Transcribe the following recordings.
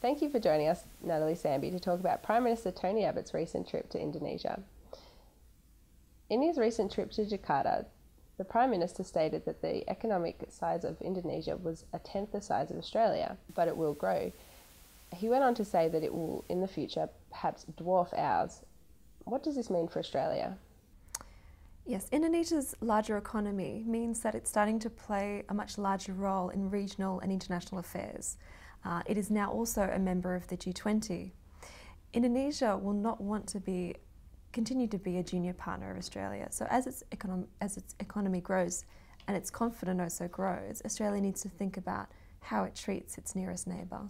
Thank you for joining us, Natalie Sambhi, to talk about Prime Minister Tony Abbott's recent trip to Indonesia. In his recent trip to Jakarta, the Prime Minister stated that the economic size of Indonesia was a tenth the size of Australia, but it will grow. He went on to say that it will, in the future, perhaps dwarf ours. What does this mean for Australia? Yes, Indonesia's larger economy means that it's starting to play a much larger role in regional and international affairs. It is now also a member of the G20. Indonesia will not want to continue to be a junior partner of Australia. So as its economy grows and its confidence also grows, Australia needs to think about how it treats its nearest neighbour.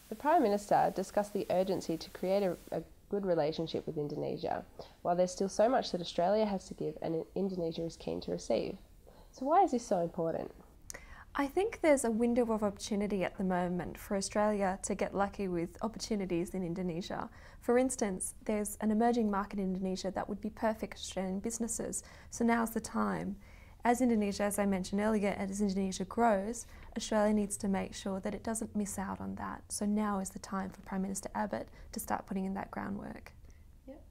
The Prime Minister discussed the urgency to create a good relationship with Indonesia, while there's still so much that Australia has to give and Indonesia is keen to receive. So why is this so important? I think there's a window of opportunity at the moment for Australia to get lucky with opportunities in Indonesia. For instance, there's an emerging market in Indonesia that would be perfect for Australian businesses, so now's the time. As Indonesia, as I mentioned earlier, as Indonesia grows, Australia needs to make sure that it doesn't miss out on that. So now is the time for Prime Minister Abbott to start putting in that groundwork. Yep.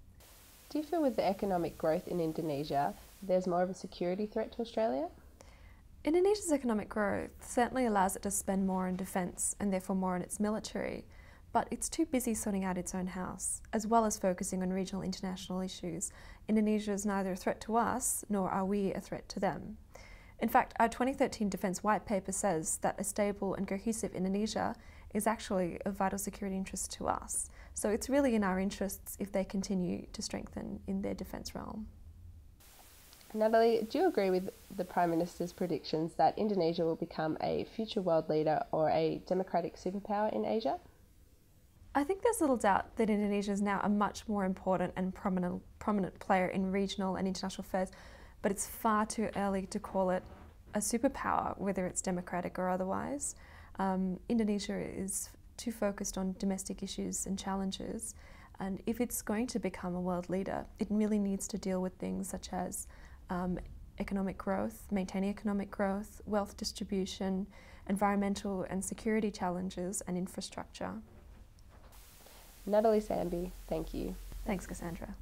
Do you feel with the economic growth in Indonesia, there's more of a security threat to Australia? Indonesia's economic growth certainly allows it to spend more on defence and therefore more on its military, but it's too busy sorting out its own house, as well as focusing on regional international issues. Indonesia is neither a threat to us, nor are we a threat to them. In fact, our 2013 Defence White Paper says that a stable and cohesive Indonesia is actually of vital security interest to us. So it's really in our interests if they continue to strengthen in their defence realm. Natalie, do you agree with the Prime Minister's predictions that Indonesia will become a future world leader or a democratic superpower in Asia? I think there's little doubt that Indonesia is now a much more important and prominent player in regional and international affairs, but it's far too early to call it a superpower, whether it's democratic or otherwise. Indonesia is too focused on domestic issues and challenges, and if it's going to become a world leader, it really needs to deal with things such as economic growth, maintaining economic growth, wealth distribution, environmental and security challenges, and infrastructure. Natalie Sambhi, thank you. Thanks, Cassandra.